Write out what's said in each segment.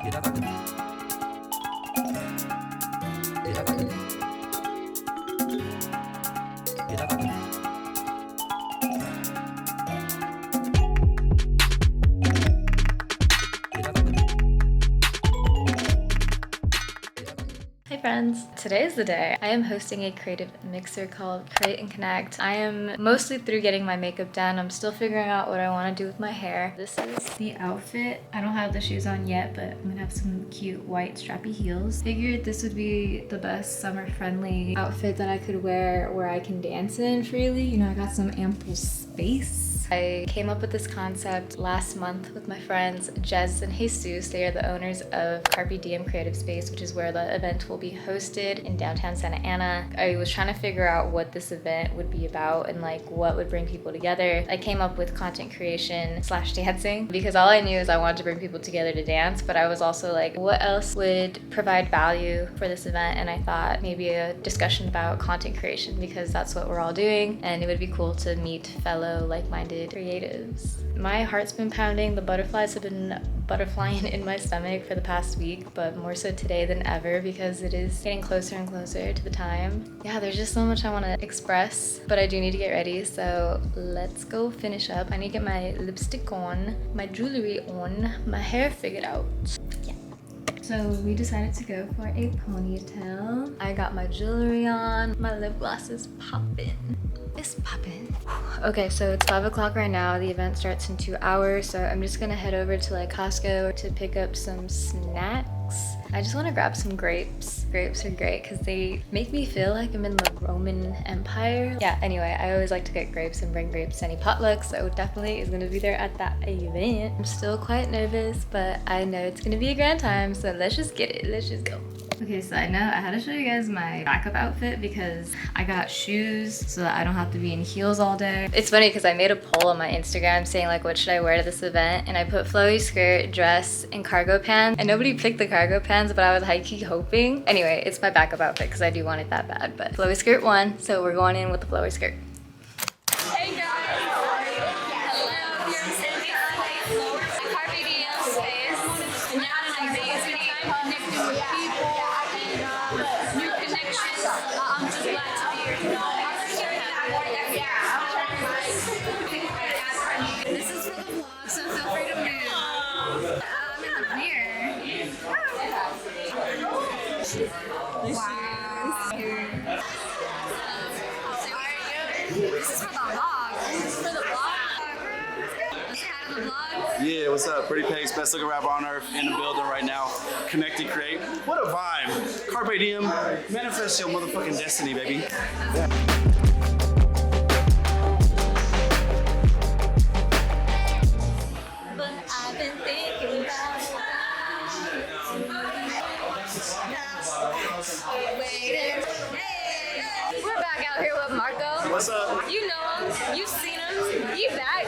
Hey friends, today is the day. I am hosting a creative mixer called Create and Connect. I am mostly through getting my makeup done. I'm still figuring out what I want to do with my hair. This is the outfit. I don't have the shoes on yet, but I'm gonna have some cute white strappy heels. Figured this would be the best summer friendly outfit that I could wear where I can dance in freely. You know, I got some ample space. I came up with this concept last month with my friends Jez and Jesus. They are the owners of Carpe Diem Creative Space, which is where the event will be hosted in downtown Santa Ana. I was trying to figure out what this event would be about and like what would bring people together. I came up with content creation / dancing because all I knew is I wanted to bring people together to dance, but I was also like, what else would provide value for this event? And I thought maybe a discussion about content creation because that's what we're all doing, and it would be cool to meet fellow like-minded creatives. My heart's been pounding. The butterflies have been butterflying in my stomach for the past week, but more so today than ever because it is getting closer and closer to the time. Yeah, there's just so much I want to express, but I do need to get ready, so let's go finish up. I need to get my lipstick on, my jewelry on, my hair figured out. Yeah. So we decided to go for a ponytail. I got my jewelry on, my lip gloss is popping. It's popping. Okay, so it's 5 o'clock right now. The event starts in 2 hours, so I'm just gonna head over to like Costco to pick up some snacks. I just want to grab some grapes. Grapes are great because they make me feel like I'm in the Roman Empire. Yeah, anyway, I always like to get grapes and bring grapes to any potluck, so definitely is gonna be there at that event. I'm still quite nervous, but I know it's gonna be a grand time, so let's just get it. Let's just go. Okay, side note, I had to show you guys my backup outfit because I got shoes so that I don't have to be in heels all day. It's funny because I made a poll on my Instagram saying like, what should I wear to this event? And I put flowy skirt, dress, and cargo pants. And nobody picked the cargo pants, but I was high-key hoping. Anyway, it's my backup outfit because I do want it that bad. But flowy skirt won, so we're going in with the flowy skirt. Hey guys! Hello, you're sitting at Carpe Diem space. And now I'm connecting with people. New connections. I'm just glad to be here. This is for the vlog, so feel free to move. I'm in the mirror. Wow. This is for the vlog. This is for the vlog. Let's say hi to the vlog. Yeah, what's up? Pretty Pigs, best looking rapper on earth, in the building right now. Connect and create. What a vibe. Carpe Diem, manifest your motherfucking destiny, baby. But I've been thinking about waiting. Hey, we're back out here with Marco. What's up? You know him. You've seen him. He back.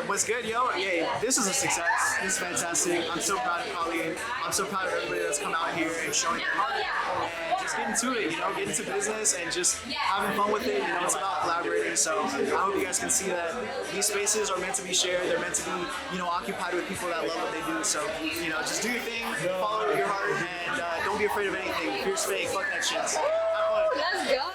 What's good, yo? Yeah, this is a success. This is fantastic. I'm so proud of Colleen. I'm so proud of everybody that's come out here and showing their heart and just getting to it, you know, getting to business and just having fun with it. You know, it's about collaborating. So I hope you guys can see that these spaces are meant to be shared. They're meant to be, you know, occupied with people that love what they do. So, you know, just do your thing, follow your heart, and don't be afraid of anything. Fear's fake. Fuck that shit. Have fun. Let's go.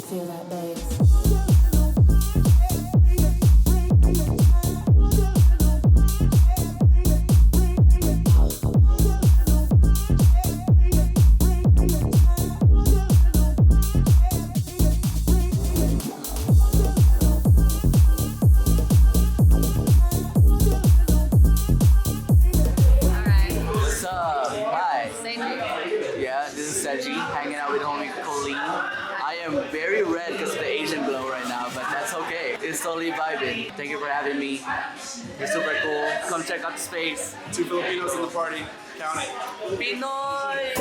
Feel that bass. Hanging out with homie Colleen. I am very red because of the Asian glow right now, but that's okay. It's totally vibing. Thank you for having me. You're super cool. Come check out the space. 2 Filipinos in the party. Count it. Pinoy!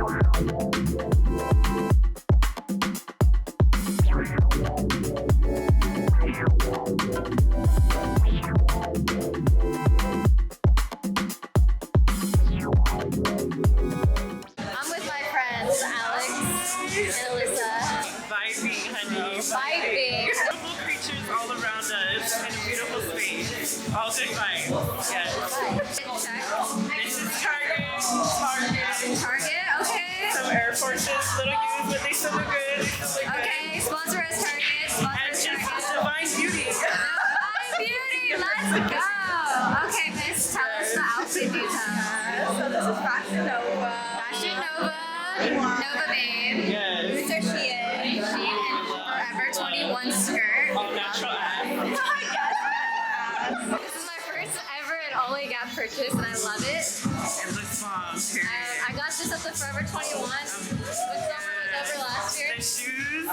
I'm with my friends, Alex and Alyssa. Vibing, honey. Vibing. Beautiful creatures all around us in a beautiful space. All good vibes. Yes. This is Target. Target, okay. Some Air Forces, little used, but they still look good. They still look good. Okay, sponsor us Target. Sponsor And us just Target. Divine Beauty. Divine Beauty, let's go. Okay, Miss, tell us the outfit details. So this is Fashion Nova. Fashion Nova, Nova Babe. Yes. These are Shein. Shein and Forever 21 skirt. All natural ass. This is my first ever and only Gap purchase, and I love it. It looks bomb. Period. I got this at the Forever 21 when summer was over last year. The shoes. I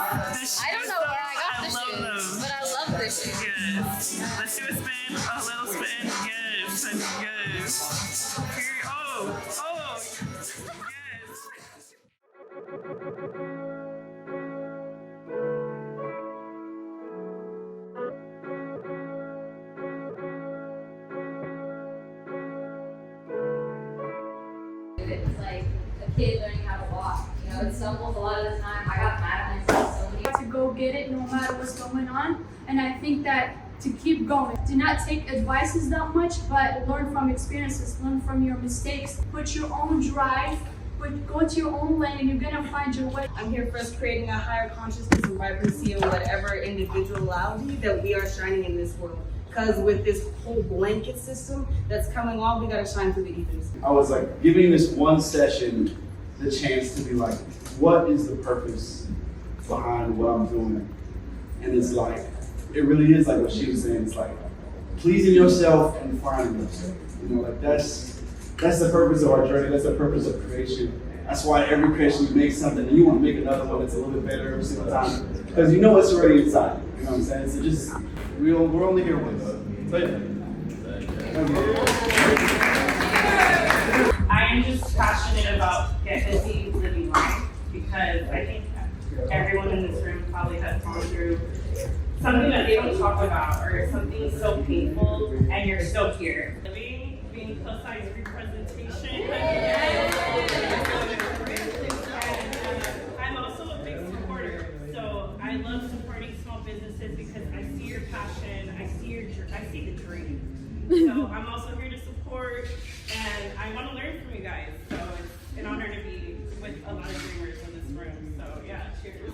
don't know where I got the love shoes, them. but I love the shoes. Yes. Let's do a spin. A little spin. Yes. And yes. Period. Oh. Yes. It's like a kid learning how to walk. You know, it stumbles a lot of the time. I got mad at myself so many times. To go get it no matter what's going on. And I think that to keep going, do not take advices that much, but learn from experiences, learn from your mistakes, put your own drive, go to your own lane, and you're gonna find your way. I'm here for us creating a higher consciousness and vibrancy in whatever individuality that we are shining in this world. Because with this whole blanket system that's coming on, we gotta shine through the ethers. I was like giving this one session the chance to be like, what is the purpose behind what I'm doing? And it's like, it really is like what she was saying. It's like pleasing yourself and finding yourself. You know, like that's the purpose of our journey. That's the purpose of creation. That's why every creation you make something and you want to make another one that's a little bit better every single time. Because you know it's already inside. You know what I'm saying? So just, we're only here once. But I am just passionate about get busy living life because I think everyone in this room probably has gone through something that they don't talk about or something so painful and you're still here. Living, being plus size representation. I'm also a big supporter, so I love supporting small businesses because I see your passion, I see the dream. So I'm also here to support, and I want to learn from you guys. So it's an honor to be with a lot of dreamers in this room. So yeah, cheers.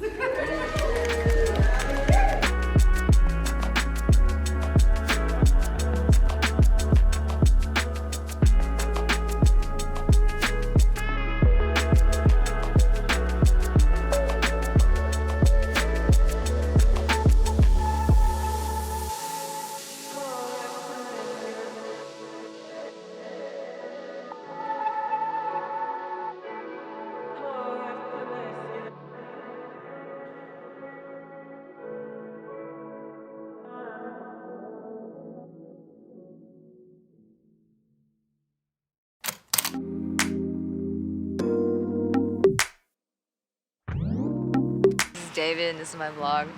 David, and this is my vlog.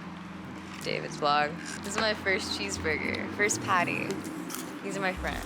David's vlog. This is my first cheeseburger, first patty. These are my friends.